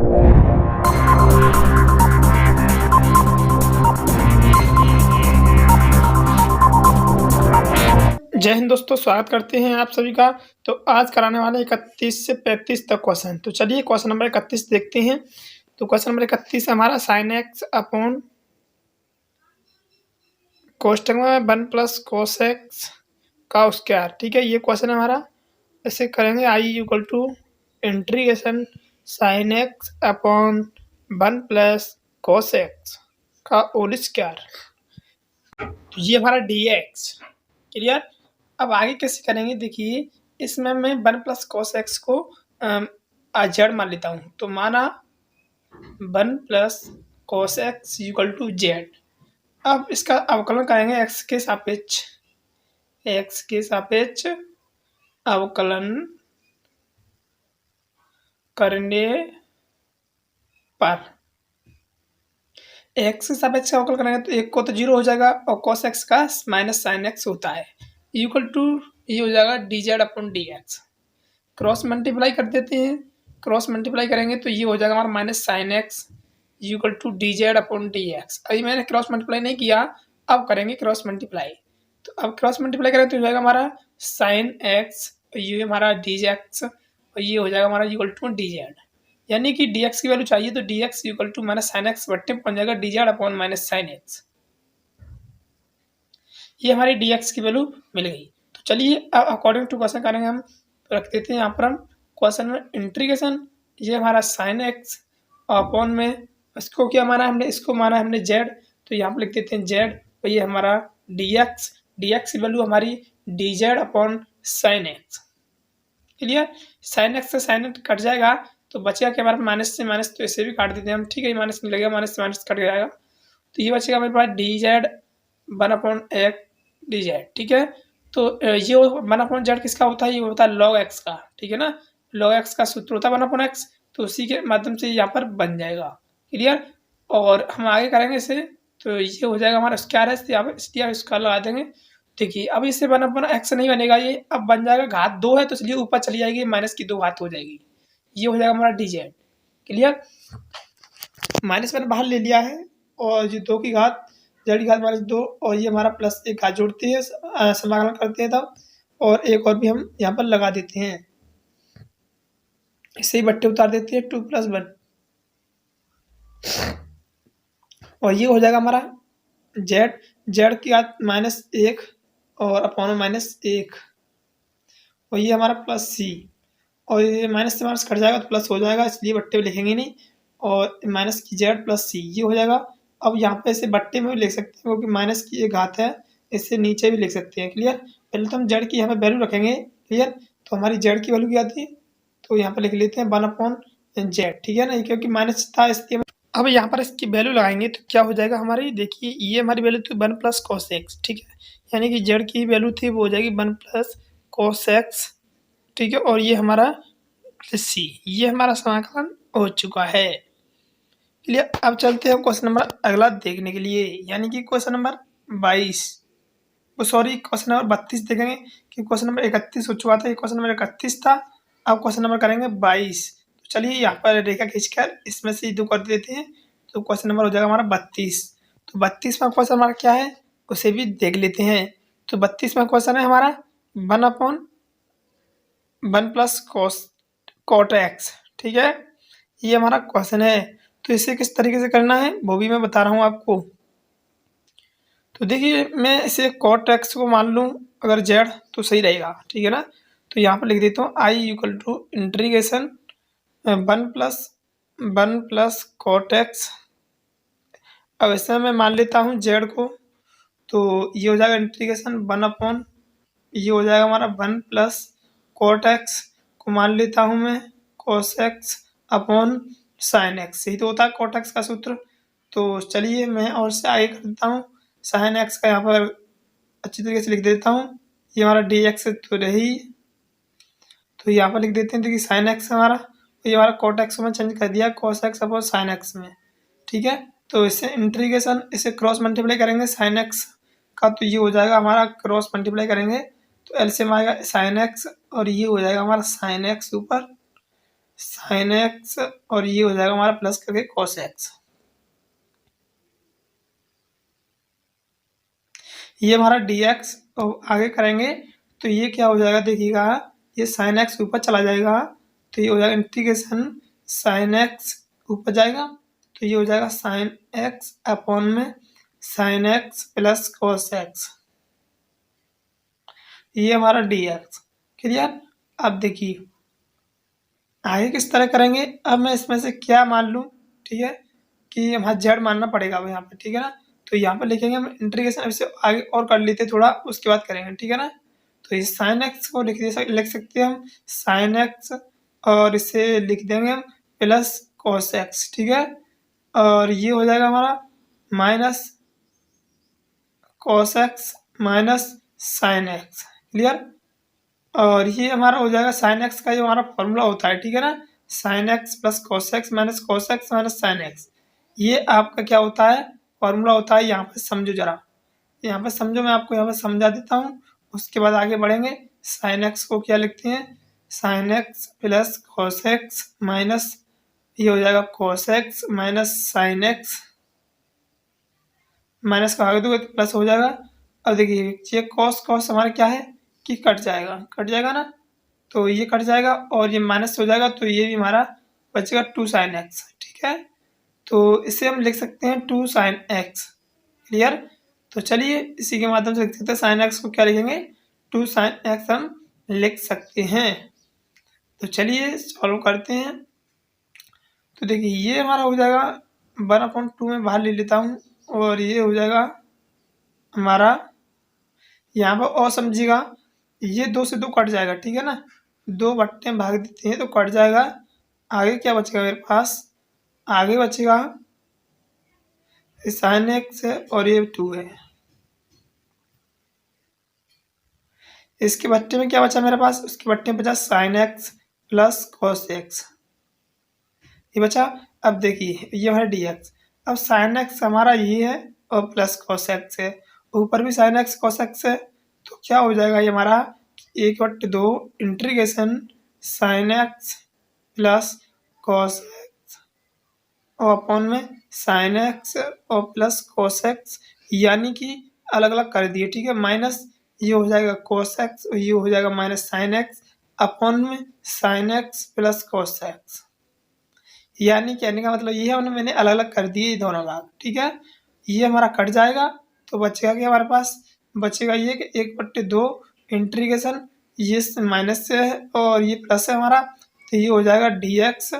जय हिंद दोस्तों, स्वागत करते हैं आप सभी का। तो आज कराने वाले 31 से 35 तक क्वेश्चन। तो चलिए क्वेश्चन नंबर 31 देखते हैं। तो क्वेश्चन नंबर 31 हमारा sin x अपॉन कोष्टक में 1 प्लस कोस एक्स का स्क्वायर। ठीक है, ये क्वेश्चन हमारा ऐसे करेंगे। I equal to integration sin x upon 1 plus cos x का होल स्क्वायर। तो ये हमारा dx क्लियर। अब आगे कैसे करेंगे, देखिए इसमें मैं 1 प्लस कोस एक्स को जेड मान लेता हूँ। तो माना 1 plus cos x equal to z. अब इसका अवकलन करेंगे एक्स के सापेक्ष अवकलन करने पर एक्स के सापेक्ष अवकलन करेंगे तो एक को तो 0 हो जाएगा और कोस एक्स का माइनस साइन एक्स होता है इक्वल टू ये हो जाएगा d z upon d x. Cross multiply कर देते हैं। क्रॉस मल्टीप्लाई करेंगे तो ये हो जाएगा हमारा minus sine x equal to d z upon d x. अभी मैंने क्रॉस मल्टीप्लाई नहीं किया, अब करेंगे क्रॉस मल्टीप्लाई। तो अब क्रॉस मल्टीप्लाई करें तो हो जाएगा हमारा साइन एक्स, ये हमारा डी एक्स और ये हो जाएगा हमारा इक्वल टू डी जेड। यानी कि डी एक्स की वैल्यू चाहिए तो d x equal to minus sine x बट्टे बन जाएगा d z upon minus sine x. ये हमारी डी एक्स की वैल्यू मिल गई। तो चलिए अब अकॉर्डिंग टू क्वेश्चन करेंगे हम। तो रख देते हैं यहाँ पर हम क्वेश्चन में इंटीग्रेशन, ये हमारा साइन एक्स अपॉन में इसको क्या माना हमने, इसको माना हमने जेड। तो यहाँ पर लिख देते हैं जेड और ये हमारा डी एक्स की वैल्यू हमारी D z upon sine x. Clear. Sine x से साइन एक्स कट जाएगा तो बचेगा क्या हमारे माइनस से माइनस, तो इसे भी काट देते हैं हम। ठीक है, माइनस नहीं लगेगा, माइनस से माइनस कट जाएगा तो ये बचेगा हमारे पास डी जेड 1 अपॉन एक डी जेड। ठीक है, तो ये 1 अपॉन जेड किसका होता है, ये होता है लॉग एक्स का। ठीक है ना, लॉग एक्स का सूत्र होता है 1 अपॉन एक्स, तो उसी के माध्यम से यहाँ पर बन जाएगा। क्लियर। और हम आगे करेंगे इसे तो ये हो जाएगा हमारा स्क्वायर है, इसलिए स्क्वायर लगा देंगे। देखिए अब इससे 1 अपॉन एक्स नहीं बनेगा, ये अब बन जाएगा घात 2 है तो इसलिए ऊपर चली जाएगी, माइनस की 2 घात हो जाएगी। ये हो जाएगा हमारा डी जेड। क्लियर। माइनस मैंने बाहर ले लिया है और ये 2 की घात जेड की घात माइनस 2 और ये हमारा प्लस 1 घात जोड़ते हैं, समाकलन करते हैं तब, और एक और भी हम यहाँ पर लगा देते हैं। इससे ही बट्टे उतार देते हैं 2 + 1 और ये हो जाएगा हमारा जेड की घात -1 और अपॉन -1 और ये हमारा प्लस सी और ये माइनस से माइनस कट जाएगा तो प्लस हो जाएगा, इसलिए बट्टे में लिखेंगे नहीं, और माइनस की जेड प्लस सी ये हो जाएगा। अब यहाँ पे इसे बट्टे में भी लिख सकते हैं क्योंकि माइनस की एक घात है, इससे नीचे भी लिख सकते हैं। क्लियर। पहले तो हम जेड की यहाँ पे वैल्यू रखेंगे। क्लियर। तो हमारी जेड की वैल्यू क्या थी, तो यहाँ पर लिख लेते हैं 1 अपॉन जेड। ठीक है ना, क्योंकि माइनस था इसलिए। अब यहाँ पर इसकी वैल्यू लगाएंगे तो क्या हो जाएगा हमारी, देखिए ये हमारी वैल्यू थी 1 प्लस कोस एक्स। ठीक है, यानी कि जेड की वैल्यू थी वो हो जाएगी 1 प्लस कोस एक्स। ठीक है, और ये हमारा सी, ये हमारा समाकलन हो चुका है। क्लियर। अब चलते हैं क्वेश्चन नंबर अगला देखने के लिए, यानी कि question number 22, sorry question number 32 देखेंगे कि क्वेश्चन नंबर 31 हो चुका था, ये क्वेश्चन नंबर 31 था। अब क्वेश्चन नंबर करेंगे 22। तो चलिए यहाँ पर रेखा खींचकर इसमें से 2 कर देते हैं तो क्वेश्चन नंबर हो जाएगा हमारा 32। तो 32वां क्वेश्चन हमारा क्या है उसे भी देख लेते हैं। तो 32वां क्वेश्चन है हमारा 1 अपॉन 1 प्लस कॉट एक्स। ठीक है, ये हमारा क्वेश्चन है। तो इसे किस तरीके से करना है वो भी मैं बता रहा हूँ आपको। तो देखिए मैं इसे कॉट एक्स को मान लूँ अगर जेड तो सही रहेगा। ठीक है ना, तो यहाँ पर लिख देता हूँ I equal to integration 1 plus cot x. अब ऐसे मैं मान लेता हूँ जेड को, तो ये हो जाएगा इंटीग्रेशन 1 अपॉन, ये हो जाएगा हमारा 1 प्लस कॉट एक्स को मान लेता हूँ मैं cos x upon sine x, यही तो होता है कॉट एक्स का सूत्र। तो चलिए मैं और से आगे कर देता हूँ, साइन एक्स का यहाँ पर अच्छी तरीके से लिख देता हूँ, ये हमारा डी एक्स तो रही, तो यहाँ पर लिख देते हैं देखिए साइन एक्स हमारा, तो ये हमारा कॉट एक्स में चेंज कर दिया cos x upon sine x में। ठीक है, तो इससे इंटीग्रेशन, इसे क्रॉस मल्टीप्लाई करेंगे साइन एक्स का, तो ये हो जाएगा हमारा क्रॉस मल्टीप्लाई करेंगे तो एलसीएम आएगा साइन एक्स और ये हो जाएगा हमारा साइन एक्स ऊपर साइन एक्स और ये हो जाएगा हमारा प्लस करके कॉस एक्स। ये हमारा डी एक्स और आगे करेंगे तो ये क्या हो जाएगा देखिएगा, ये साइन एक्स ऊपर चला जाएगा तो ये हो जाएगा इंटीग्रेशन साइन एक्स ऊपर जाएगा तो ये हो जाएगा साइन एक्स अपॉन में sign x plus cos x, ये हमारा डी एक्स। क्लियर। अब देखिए आगे किस तरह करेंगे, अब मैं इसमें से क्या मान लूँ, ठीक है, कि हमारा जेड मानना पड़ेगा अब यहाँ पे, ठीक है ना। तो यहाँ पे लिखेंगे हम इंटीग्रेशन, अब इसे आगे और कर लेते थोड़ा, उसके बाद करेंगे, ठीक है ना। तो इस साइन एक्स को लिख सकते हैं हम साइन एक्स और इसे लिख देंगे हम प्लस कॉस एक्स, ठीक है। और ये हो जाएगा हमारा minus cos x minus sine x. Clear. और ये हमारा हो जाएगा साइन एक्स का जो हमारा फॉर्मूला होता है, ठीक है ना, sign x plus cos x minus sine x. ये आपका क्या होता है, फॉर्मूला होता है। यहाँ पे समझो जरा, यहाँ पे समझो, मैं आपको यहाँ पे समझा देता हूँ, उसके बाद आगे बढ़ेंगे। साइन एक्स को क्या लिखते हैं, sign x plus cos x minus ये हो जाएगा cos x minus sine x, minus का आगे दोगे तो प्लस हो जाएगा। अब देखिए ये कॉस कॉस हमारा क्या है कि कट जाएगा ना, तो ये कट जाएगा और ये माइनस हो जाएगा तो ये भी हमारा बचेगा टू साइन एक्स, ठीक है। तो इसे हम लिख सकते हैं टू साइन एक्स। क्लियर। तो चलिए इसी के माध्यम से लिख सकते हैं, साइन एक्स को क्या लिखेंगे, टू साइन एक्स हम लिख सकते हैं। तो चलिए सॉल्व करते हैं। तो देखिए ये हमारा हो जाएगा 1/2 में बाहर ले लेता हूँ और ये हो जाएगा हमारा, यहाँ पर और समझिएगा, ये 2 से 2 कट जाएगा, ठीक है ना, 2 बट्टे में भाग देते हैं तो कट जाएगा। आगे क्या बचेगा मेरे पास, आगे बचेगा साइन एक्स है और ये 2 है। इसके बट्टे में क्या बचा मेरे पास, उसके बट्टे में बचा sign x plus cos x, ये बचा। अब देखिए ये है डी एक्स, अब साइन एक्स हमारा ये है और प्लस कॉस एक्स है, ऊपर भी साइन एक्स कॉस एक्स है, तो क्या हो जाएगा ये हमारा 1/2 integration sign x plus cos x और अपॉन में साइन एक्स और प्लस कॉस एक्स, यानी कि अलग अलग कर दिए, ठीक है। माइनस ये हो जाएगा कॉस एक्स और ये हो जाएगा माइनस साइन एक्स अपॉन में sign x plus cos x, यानी कहने का मतलब ये है मैंने अलग अलग कर दिए ये दोनों भाग, ठीक है। ये हमारा कट जाएगा तो बचेगा क्या हमारे पास, बचेगा ये कि 1/2 इंटीग्रेशन, ये माइनस से है और ये प्लस है हमारा, तो ये हो जाएगा डी एक्स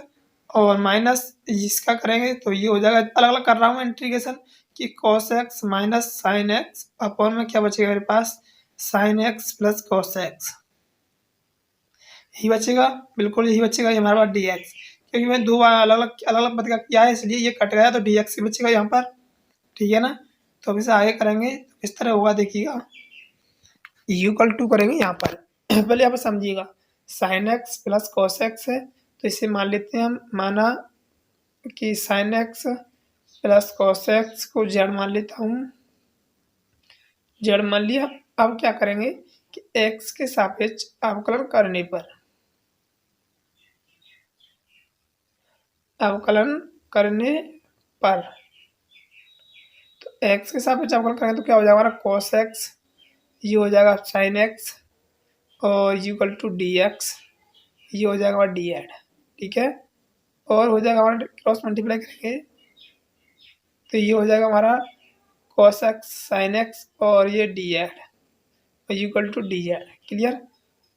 और माइनस इसका करेंगे तो ये हो जाएगा, अलग अलग कर रहा हूँ मैं इंटीग्रेशन, कि cos x minus sine x upon में क्या बचेगा मेरे पास, sine x plus cos x, यही बचेगा, बिल्कुल यही बचेगा, ये हमारे पास डी एक्स, क्योंकि मैं 2 अलग अलग बता किया है इसलिए ये कट गया तो डी एक्स बचेगा यहाँ पर, ठीक है ना। तो अब इसे आगे करेंगे तो किस तरह होगा देखिएगा, इक्वल टू करेंगे यहाँ पर पहले यहाँ पर समझिएगा, sign x plus cos x है तो इसे मान लेते हैं हम, माना कि sign x plus cos x को जेड मान लेता हूँ, जेड मान लिया। अब क्या करेंगे कि एक्स के सापेक्ष अवकलन करने पर, अवकलन करने पर तो एक्स के सापेक्ष अवकलन करेंगे तो क्या हो जाएगा हमारा कॉस एक्स, ये हो जाएगा साइन एक्स और इक्वल टू डी एक्स, ये हो जाएगा हमारा डी एड, ठीक है। और हो जाएगा हमारा क्रॉस मल्टीप्लाई करेंगे तो ये हो जाएगा हमारा कॉस एक्स साइन एक्स और ये d z equal to d z. Clear.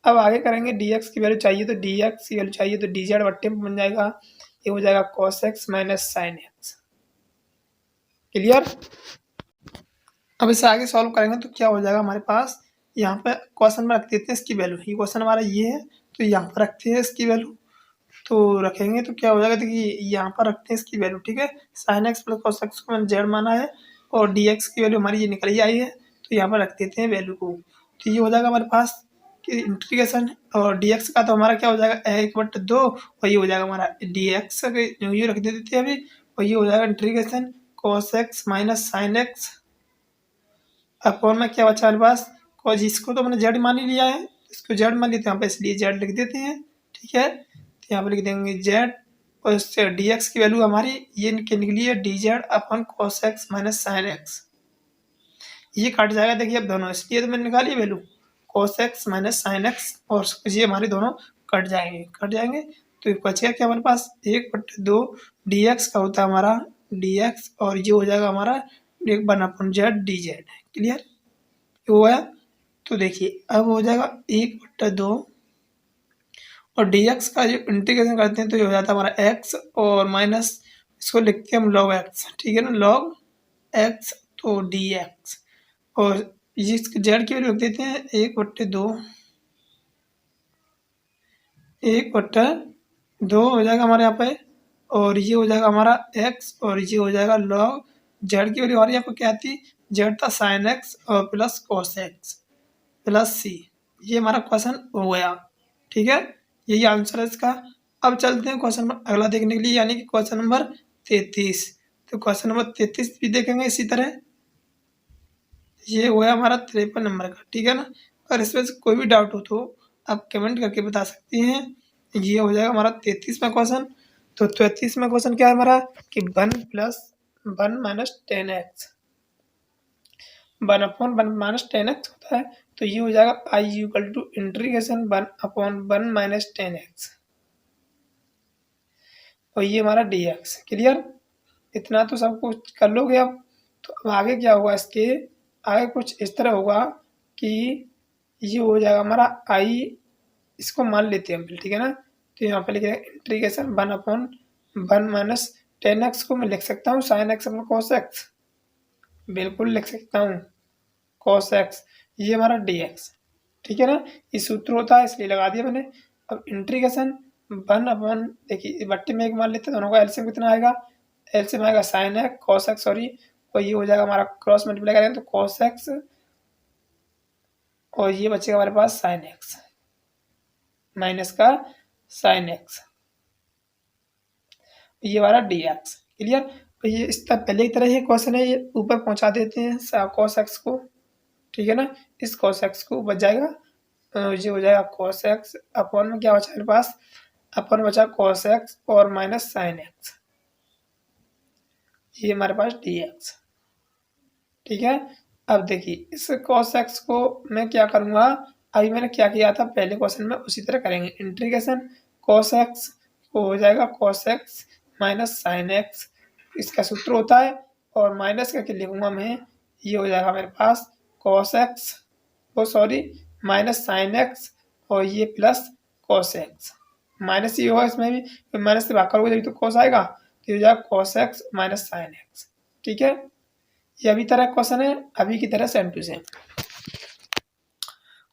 अब आगे करेंगे, डी एक्स की वैल्यू चाहिए तो डी एक्स की वैल्यू चाहिए तो डी जेड बट्टे में बन जाएगा, ये हो जाएगा cos x minus sine x. Clear. अब इसे आगे सॉल्व करेंगे तो क्या हो जाएगा हमारे पास, यहाँ पे क्वेश्चन में रख देते हैं इसकी वैल्यू, ये क्वेश्चन हमारा ये है तो यहाँ पर रखते हैं इसकी वैल्यू, तो रखेंगे तो क्या हो जाएगा, देखिए यहाँ पर रखते हैं इसकी वैल्यू, ठीक है। Sign x plus cos x को मैंने जेड माना है और डी एक्स की वैल्यू हमारी ये निकल ही आई है तो यहाँ पर रख देते हैं वैल्यू को, तो ये हो जाएगा हमारे पास कि इंटीग्रेशन, और डी एक्स का तो हमारा क्या हो जाएगा 1/2 और ये हो जाएगा हमारा डी एक्स ये रख देते हैं अभी, और ये हो जाएगा integration cos x minus sine x upon में क्या बचा हमारे पास, कॉस, इसको तो मैंने जेड मान ही लिया है, इसको जेड मान लेते हैं यहाँ पे इसलिए जेड लिख देते हैं, ठीक है। तो यहाँ पर लिख देंगे जेड और इससे डी एक्स की वैल्यू हमारी ये निकली है d z upon cos x minus sine x. ये कट जाएगा देखिए अब दोनों, इसलिए तो मैंने निकाली value cos x minus sine x और ये हमारे दोनों कट जाएंगे। तो बच गया क्या हमारे पास 1/2 डी एक्स का होता है हमारा डी एक्स और ये हो जाएगा हमारा 1/जेड डी जेड। क्लियर हो गया। तो देखिए अब हो जाएगा 1/2 और डी एक्स का जो इंटीग्रेशन करते हैं तो ये हो जाता है हमारा एक्स और माइनस इसको लिखते हैं हम लॉग एक्स, ठीक है ना, लॉग एक्स तो डी एक्स और ये जेड की वैल्यू रख देते हैं 1/2 हो जाएगा हमारे यहाँ पे और ये हो जाएगा हमारा एक्स और ये हो जाएगा लॉग जेड की वैल्यू हमारी यहाँ पे क्या थी, जेड था साइन एक्स और प्लस कॉस एक्स प्लस सी। ये हमारा क्वेश्चन हो गया, ठीक है, यही आंसर है इसका। अब चलते हैं क्वेश्चन नंबर अगला देखने के लिए यानी कि क्वेश्चन नंबर 33। तो क्वेश्चन नंबर 33 भी देखेंगे इसी तरह। ये हुआ हमारा 53 नंबर का, ठीक है ना। अगर इसमें से कोई भी डाउट हो तो आप कमेंट करके बता सकती हैं। ये हो जाएगा हमारा 33वां क्वेश्चन। तो 33वां क्वेश्चन क्या है हमारा कि 1 माइनस 10x 1/1 माइनस 10x होता है। तो ये हो जाएगा I equal to integration 1/1 minus 10x और ये हमारा dx। क्लियर, इतना तो सब कुछ कर लोगे अब। तो अब आगे क्या होगा, इसके आगे कुछ इस तरह होगा कि ये हो जाएगा हमारा आई, इसको मान लेते हैं हम, ठीक है ना। तो यहाँ पे लिख रहे हैं इंटीग्रेशन 1/1 माइनस 10x को मैं लिख सकता हूँ साइन एक्स अपना कॉस एक्स, बिल्कुल लिख सकता हूँ कॉस एक्स, ये हमारा dx, ठीक है ना। ये सूत्र होता है इसलिए लगा दिया मैंने। अब इंटीग्रेशन 1/, देखिए बट्टे में एक मान लेते हैं, दोनों का एलसीएम कितना आएगा, एलसीएम आएगा sine x cos x sorry, और ये हो जाएगा हमारा क्रॉस मल्टीप्लाई करेंगे तो कॉस एक्स और ये बचेगा हमारे पास साइन एक्स माइनस का साइन एक्स, ये हमारा डी एक्स। क्लियर, तो ये इस तरह पहले की तरह ये क्वेश्चन है, ये ऊपर पहुंचा देते हैं कॉस एक्स को, ठीक है ना। इस कॉस एक्स को बच जाएगा, ये हो जाएगा कॉस एक्स अपॉन में क्या बचा मेरे पास, अपॉन बचा कॉस एक्स और माइनस साइन एक्स, ये हमारे पास डी एक्स, ठीक है। अब देखिए इस कॉस एक्स को मैं क्या करूँगा, अभी मैंने क्या किया था पहले क्वेश्चन में उसी तरह करेंगे। इंटीग्रेशन कॉस एक्स को हो जाएगा cos x minus sine x, इसका सूत्र होता है और माइनस करके लिखूंगा मैं, ये हो जाएगा मेरे पास कॉस एक्स ओ सॉरी माइनस साइन एक्स और ये प्लस कॉस एक्स, माइनस ये होगा इसमें भी, माइनस से भाग करोगे जब तो कॉस आएगा, तो ये हो जाएगा cos x minus sine x, ठीक है। ये अभी तरह क्वेश्चन है, अभी की तरह सेम टू सेम।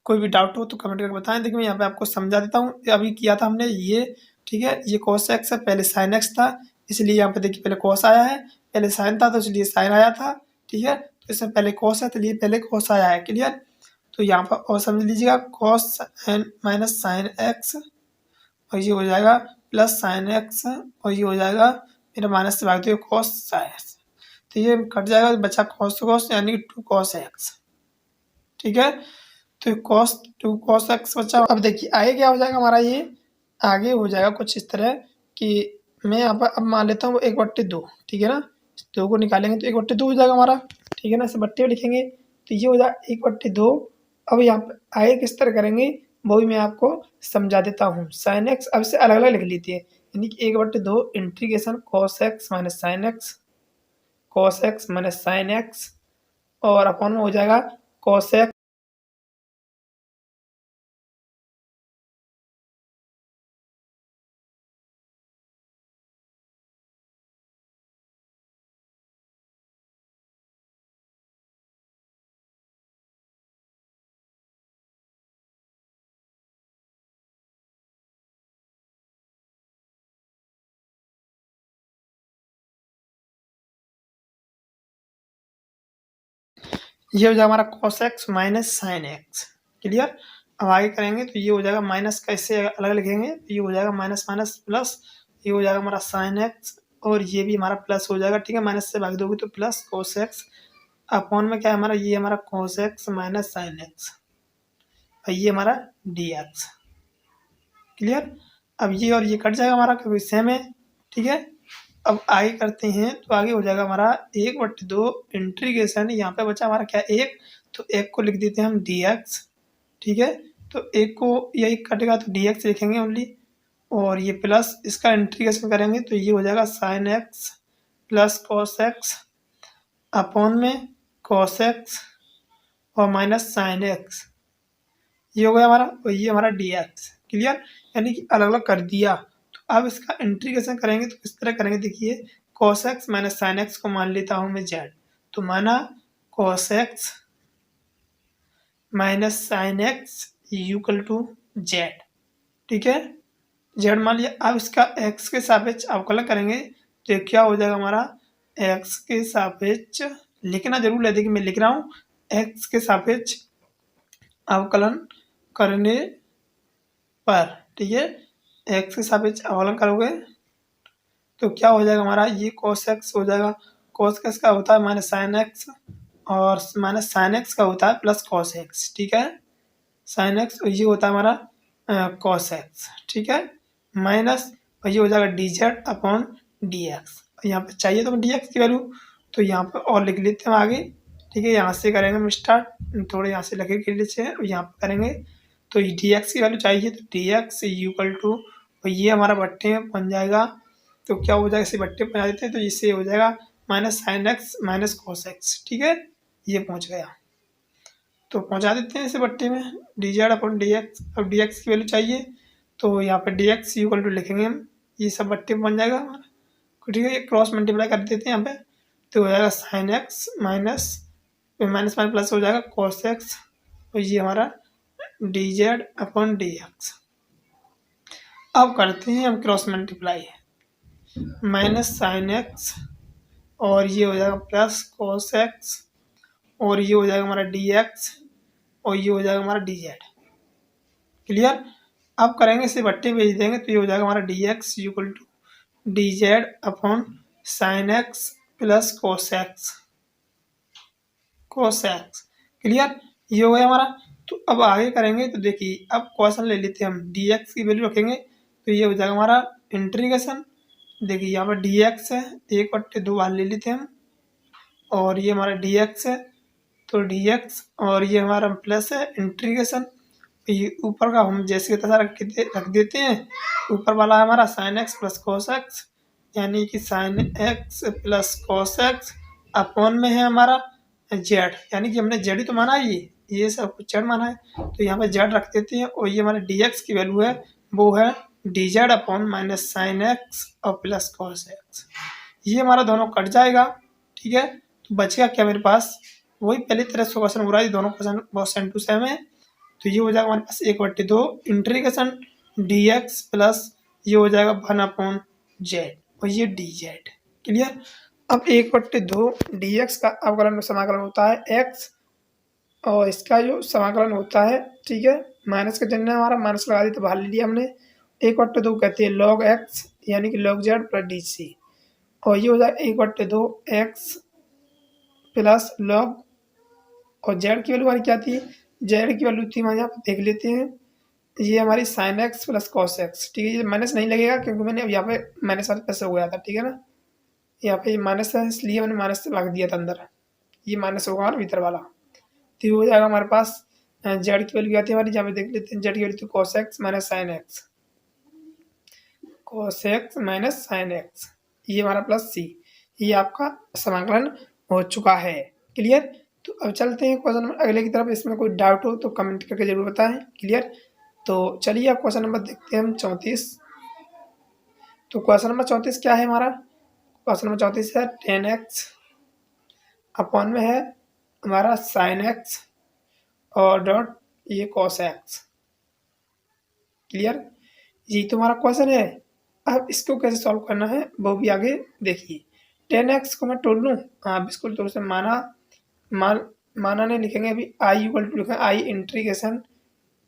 कोई भी डाउट हो तो कमेंट करके बताएं। देखिए मैं यहाँ पे आपको समझा देता हूँ, अभी किया था हमने ये, ठीक है, ये cos x है, पहले sin x था इसलिए यहाँ पे देखिए पहले cos आया है, पहले sin था तो इसलिए sin आया था, ठीक है। तो इसमें पहले cos है तो लिए पहले cos आया है। क्लियर, तो यहाँ पर और समझ लीजिएगा cos माइनस साइन एक्स और ये हो जाएगा प्लस साइन एक्स और ये हो जाएगा मेरा माइनस से भाग दो cos साइन, तो ये कट जाएगा, बचा cos यानी 2 cos x, ठीक है। तो cos 2 cos x बचा। अब देखिए आगे क्या हो जाएगा हमारा, ये आगे हो जाएगा कुछ इस तरह कि मैं यहाँ पर अब मान लेता हूँ 1/2, ठीक है ना, 2 को निकालेंगे तो 1/2 हो जाएगा हमारा, ठीक है ना, इसे बट्टे में लिखेंगे तो ये हो जाएगा 1/2। अब यहाँ पर आगे किस तरह करेंगे वो भी मैं आपको समझा देता हूँ। साइन एक्स अब से अलग अलग लिख लीजिए, यानी कि 1/2 integration cos x minus sine x cos x minus sine x और अपॉन में हो जाएगा cos x ये हो जाएगा हमारा cos x minus sine x. Clear, अब आगे करेंगे तो ये हो जाएगा माइनस का इससे अलग लिखेंगे तो ये हो जाएगा माइनस माइनस प्लस, ये हो जाएगा हमारा साइन एक्स और ये भी हमारा प्लस हो जाएगा, ठीक है, माइनस से भाग दोगे तो प्लस cos x अपॉन में क्या है हमारा, ये हमारा cos x minus sine x और ये हमारा डी एक्स। क्लियर, अब ये और ये कट जाएगा हमारा क्योंकि सेम है, ठीक है। अब आगे करते हैं, तो आगे हो जाएगा हमारा 1/2 इंटीग्रेशन, यहाँ पे बचा हमारा क्या 1, तो 1 को लिख देते हैं हम dx, ठीक है। तो 1 को यही कटेगा तो dx लिखेंगे ओनली, और ये प्लस इसका इंटीग्रेशन करेंगे तो ये हो जाएगा sin x plus cos x upon में cos x और माइनस sin x, ये हो गया हमारा, और ये हमारा dx। क्लियर, यानी कि अलग अलग कर दिया। तो अब इसका इंटीग्रेशन करेंगे तो किस तरह करेंगे, देखिए cos x minus sin x को मान लेता हूँ मैं z, तो माना cos x minus sin x equal to z, ठीक है। z मान लिया। अब इसका x के सापेक्ष अवकलन करेंगे तो क्या हो जाएगा हमारा, x के सापेक्ष लिखना जरूर है, देखिए मैं लिख रहा हूँ, x के सापेक्ष अवकलन करने पर, ठीक है, x के सापेक्ष अवकलन करोगे तो क्या हो जाएगा हमारा, ये cos x हो जाएगा, cos x का होता है माइनस sin x, और माइनस sin x का होता है प्लस cos x, ठीक है। sin x और ये होता है हमारा cos x, ठीक है, माइनस और ये हो जाएगा dz अपॉन dx। यहाँ पे चाहिए तो dx की वैल्यू, तो यहाँ पे और लिख लेते हैं आगे, ठीक है। यहाँ से करेंगे हम स्टार्ट, थोड़े यहाँ से लगे के लिए और यहाँ पे करेंगे, तो dx की वैल्यू चाहिए तो dx इक्वल टू, और ये हमारा बट्टे में बन जाएगा, तो क्या हो जाएगा, इसे बट्टे में बना देते हैं तो इससे हो जाएगा minus sin x minus cos x, ठीक है। ये पहुँच गया, तो पहुँचा देते हैं इसे बट्टे में, dz अपॉन dx। अब dx की वैल्यू चाहिए तो यहाँ पे dx इक्वल टू लिखेंगे हम, ये सब बट्टे में बन जाएगा हमारा, ठीक है। ये क्रॉस मल्टीप्लाई कर देते हैं यहाँ पे, तो हो जाएगा sin x minus minus minus plus हो जाएगा cos x, और ये हमारा dz अपॉन dx। अब करते हैं हम cross multiply, minus sin x और ये हो जाएगा प्लस cos x, और ये हो जाएगा हमारा dx, और ये हो जाएगा हमारा dz। क्लियर, अब करेंगे इसे बट्टे में भेज देंगे तो ये हो जाएगा हमारा dx equal to dz upon sin x plus cos x, clear, ये हो गया हमारा। तो अब आगे करेंगे तो देखिए अब क्वेश्चन ले लेते हैं हम, dx की वैल्यू रखेंगे तो ये हो जाएगा हमारा इंटीग्रेशन, देखिए यहाँ पर dx है 1/2 बार ले लेते हैं हम, और ये हमारा dx है तो dx, और ये हमारा प्लस है इंटीग्रेशन, ये ऊपर का हम जैसे तैसा रख देते हैं, ऊपर वाला है हमारा sin x plus cos x, यानी कि sin x plus cos x upon में है हमारा z, यानी कि हमने z ही तो माना है, ये सब कुछ z माना है, तो यहाँ पे z रख देते हैं, और ये हमारे dx की वैल्यू है वो है dz upon minus sin x और प्लस cos x। ये हमारा दोनों कट जाएगा, ठीक है। तो बचेगा क्या मेरे पास, वही पहले तरह से क्वेश्चन हो रहा है, दोनों क्वेश्चन बहुत सेम टू सेम है। तो ये हो जाएगा हमारे पास 1/2 इंटीग्रेशन dx प्लस ये हो जाएगा 1/z और ये dz। क्लियर, अब 1/2 dx का अवकलन में समाकलन होता है x, और इसका जो समाकलन होता है, ठीक है, माइनस का चिन्ह हमारा माइनस लगा दी तो बाहर ले लिया हमने। 1/2 कहते हैं log x यानी कि log z प्लस dc, और ये हो जाएगा 1/2 x प्लस log, और z की वैल्यू हमारी क्या थी, z की वैल्यू थी हमारे यहाँ पे देख लेते हैं, ये हमारी sin x plus cos x, ठीक है। ये माइनस नहीं लगेगा क्योंकि मैंने अब यहाँ पे माइनस वाले पैसे हो गया था, ठीक है ना, यहाँ पे माइनस है इसलिए मैंने माइनस से लग दिया था अंदर, ये माइनस होगा हमारा भीतर वाला, तो ये हो जाएगा हमारे पास z की वैल्यू आती है हमारी, जहाँ पे देख लेते हैं z की वैल्यू थी cos x minus sin x, cos x minus sin x, ये हमारा प्लस c, ये आपका समाकलन हो चुका है। क्लियर, तो अब चलते हैं क्वेश्चन नंबर अगले की तरफ, इसमें कोई डाउट हो तो कमेंट करके जरूर बताएं। क्लियर, तो चलिए अब क्वेश्चन नंबर देखते हैं हम 34। तो क्वेश्चन नंबर 34 क्या है हमारा, क्वेश्चन नंबर 34 है 10x अपॉन में है हमारा sin x और डॉट ये cos x। क्लियर, ये तो हमारा क्वेश्चन है। अब इसको कैसे सॉल्व करना है वो भी आगे देखिए। 10x को मैं तोड़ लूँ, हाँ बिल्कुल तोड़ से माना नहीं लिखेंगे अभी, i इक्वल टू लिखेंगे i integration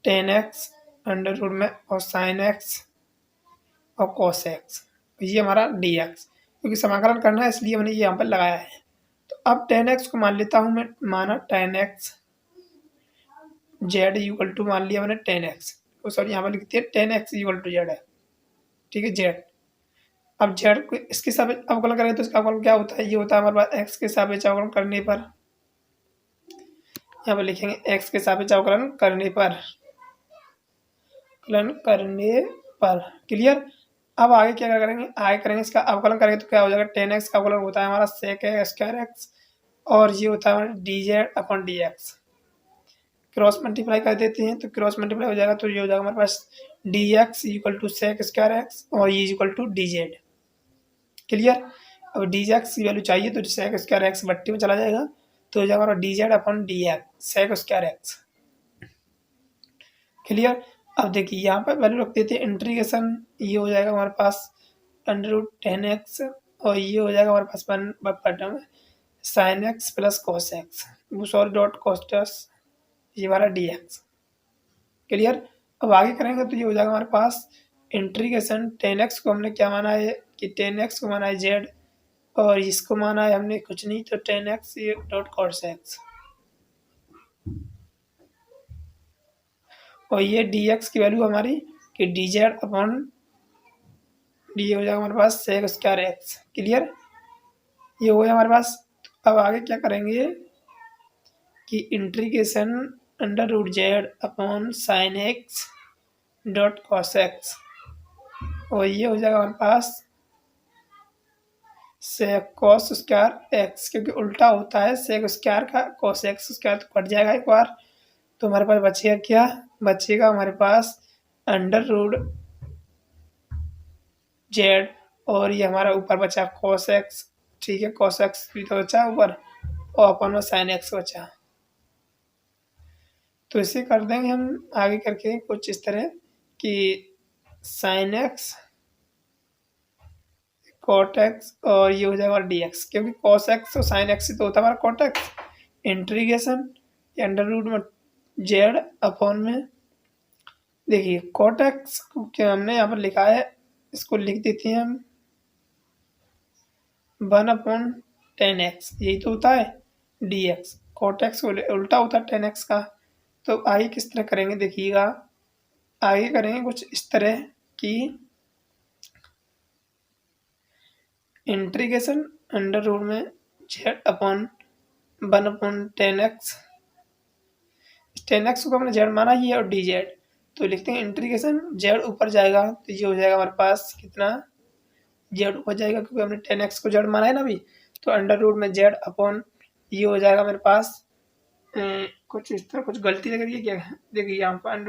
10x under root में और sin x और cos x, ये हमारा dx, क्योंकि समाकलन करना है इसलिए मैंने ये यहाँ पर लगाया है। तो अब 10x को मान लेता हूँ मैं, माना 10x z इक्वल टू मान लिया मैंने 10x, तो सॉरी यहाँ पर लिखते हैं 10x इक्वल टू z है, ठीक है जेड। अब जेड को इसके सापेक्ष अवकलन करेंगे तो इसका अवकलन क्या होता है, ये होता है हमारे पास एक्स के सापेक्ष अवकलन करने पर, यहाँ पर लिखेंगे एक्स के सापेक्ष अवकलन करने पर, अवकलन करने पर। क्लियर। अब आगे क्या करेंगे, आगे करेंगे इसका अवकलन करेंगे तो क्या हो जाएगा, 10x का अवकलन होता है हमारा सेक स्क्वायर एक्स, और ये होता है हमारा d z upon d x. Cross multiply कर देते हैं तो क्रॉस मल्टीप्लाई हो जाएगा, तो ये हो जाएगा हमारे पास d x equal to sec square x और ये equal to d z. Clear. अब डी एक्स की वैल्यू चाहिए तो सेक स्क्वायर एक्स बट्टी में चला जाएगा, तो हो जाएगा हमारा d z upon d x sec square x. Clear. अब देखिए यहाँ पर वैल्यू रख देते हैं इंटीग्रेशन, ये हो जाएगा हमारे पास √10x और ये हो जाएगा हमारे पास 1 sign x plus cos x, sorry dot costus, ये हमारा डी एक्स। क्लियर। अब आगे करेंगे तो ये हो जाएगा हमारे पास इंटीग्रेशन 10x को हमने क्या माना है कि 10x को माना है जेड, और इसको माना है हमने कुछ नहीं तो 10x ये डॉट कॉस एक्स, और ये डी एक्स की वैल्यू हमारी कि डी जेड अपॉन डी हो जाएगा हमारे पास सेक स्क्वायर एक्स। क्लियर। ये हो गया हमारे पास। अब आगे क्या करेंगे कि integration √z upon sine x dot cos x, और ये हो जाएगा हमारे पास सेक कॉस स्क्वायर एक्स, क्योंकि उल्टा होता है सेक स्क्वायर का कॉस एक्स स्क्वायर तो कट जाएगा एक बार, तो हमारे पास बचेगा क्या, बचेगा हमारे पास √z, और ये हमारा ऊपर बचा कॉस एक्स। ठीक है, कॉस एक्स भी तो बचा ऊपर, और अपन में साइन एक्स बचा, तो इसे कर देंगे हम आगे करके कुछ इस तरह कि साइन एक्स कॉट एक्स और ये हो जाएगा हमारा डी एक्स, क्योंकि कॉस एक्स और साइन एक्स तो होता है हमारा cot x. Integration √z upon में देखिए कॉट एक्स क्या हमने यहाँ पर लिखा है, इसको लिख देते हैं हम 1/10x, यही तो होता है डी एक्स। कॉट एक्स उल्टा होता है 10x का, तो आगे किस तरह करेंगे देखिएगा, आगे करेंगे कुछ इस तरह कि इंटीग्रेशन अंडर रूट में z अपॉन 1/10x, 10x को हमने z माना ही है और डी जेड, तो लिखते हैं इंटीग्रेशन z ऊपर जाएगा तो ये हो जाएगा हमारे पास कितना, z ऊपर जाएगा क्योंकि हमने 10x को z माना है ना अभी, तो अंडर रूट में z अपॉन ये हो जाएगा मेरे पास कुछ इस तरह, कुछ गलती लग रही है क्या, देखिए यहाँ पर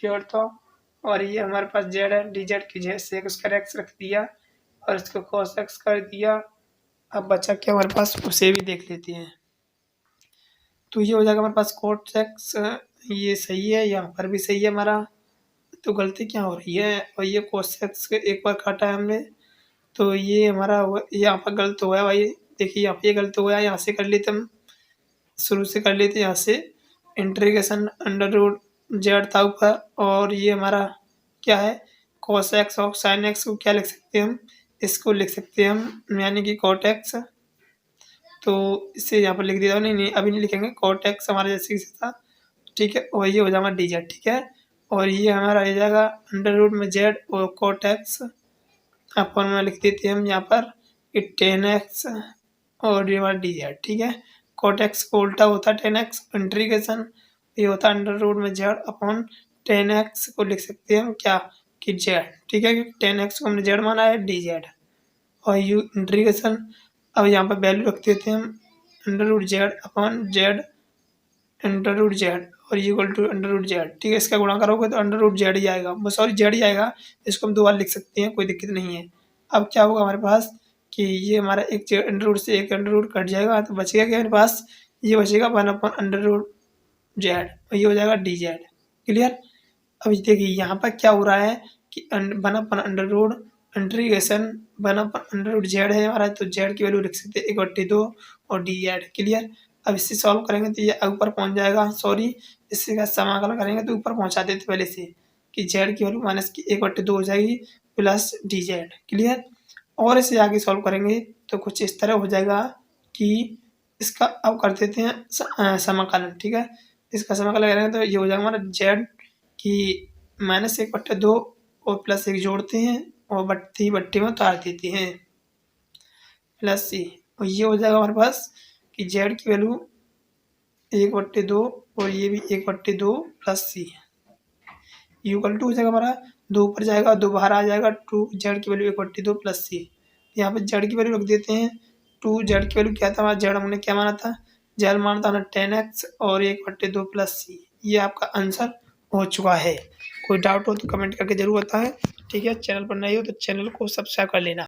√z था और ये हमारे पास z है, डी जेड की जगह सेक स्क्वायर एक्स रख दिया और इसको कॉस एक्स कर दिया। अब बचा क्या हमारे पास, उसे भी देख लेते हैं। तो ये हो जाएगा हमारे पास कोट एक्स, ये सही है, यहाँ पर भी सही है हमारा, तो गलती क्या हो रही है, और ये कोस एक्स एक बार काटा है हमने, तो ये हमारा यहाँ पर गलत हो गया भाई, देखिए यहाँ पे गलत हो गया, यहाँ से कर लेते हम, शुरू से कर लेते यहाँ से। इंटीग्रेशन √z था ऊपर और ये हमारा क्या है कॉस एक्स, और साइन एक्स को क्या लिख सकते हैं हम, इसको लिख सकते हैं हम यानी कि कॉट एक्स, तो इसे यहाँ पर लिख दिया, नहीं अभी नहीं लिखेंगे, कॉट एक्स हमारा जैसे था। ठीक है, और ये हो जाएगा डी जेड। ठीक है, और ये हमारा आ जाएगा अंडर रूट में जेड और कॉट एक्स अपन में लिख देते हैं हम यहाँ पर कि 10x और ये हमारा डी जेड। ठीक है, कॉट एक्स को उल्टा होता है 10x, इंटीग्रेशन ये होता है अंडर रूट में जेड अपॉन 10x को लिख सकते हैं हम क्या कि जेड। ठीक है, क्योंकि 10x को हमने जेड माना है डी जेड, और यू इंटीग्रेशन अब यहाँ पर वैल्यू रख देते हैं हम under root z upon z under root z और ये equal to under root z. ठीक है, इसका गुणा करोगे तो अंडर रूट जेड ही आएगा, सॉरी जेड ही आएगा, इसको हम 2 बार लिख सकते हैं, कोई दिक्कत नहीं है। अब क्या होगा हमारे पास कि ये हमारा एक अंडर रूट से एक अंडर रूट कट जाएगा, तो बचेगा क्या हमारे पास, ये बचेगा 1/√z और ये हो जाएगा डी जेड। क्लियर। अब देखिए यहाँ पर क्या हो रहा है कि 1/√, इंटीग्रेशन 1/√z है हमारा, तो z की वैल्यू लिख सकते हैं 1/2 और डी जेड। क्लियर। अब इससे सॉल्व करेंगे तो ये ऊपर पहुंच जाएगा, सॉरी इससे का समाकलन करेंगे तो ऊपर पहुंचा देते पहले से कि z की वैल्यू माइनस की 1/2 हो जाएगी प्लस डी जेड। क्लियर। और इसे आगे सॉल्व करेंगे तो कुछ इस तरह हो जाएगा कि इसका अब कर देते हैं समाकलन। ठीक है, इसका समाकलन करेंगे तो ये हो जाएगा हमारा z की -1/2 और +1 जोड़ते हैं और बट्टी बट्टी में उतार देते हैं प्लस सी। और ये हो जाएगा हमारे पास कि जेड की वैल्यू 1/2 और ये भी 1/2 प्लस सी इक्वल टू हो जाएगा हमारा 2 ऊपर जाएगा 2 बाहर आ जाएगा 2 जेड की वैल्यू 1/2 प्लस सी। यहाँ पे जेड की वैल्यू रख देते हैं 2 जेड की वैल्यू क्या था हमारा जेड हमने क्या माना था जेड माना था ना 10x और 1/2 प्लस सी। ये आपका आंसर हो चुका है। कोई डाउट हो तो कमेंट करके जरूर बताएं। ठीक है, चैनल पर नए हो तो चैनल को सब्सक्राइब कर लेना।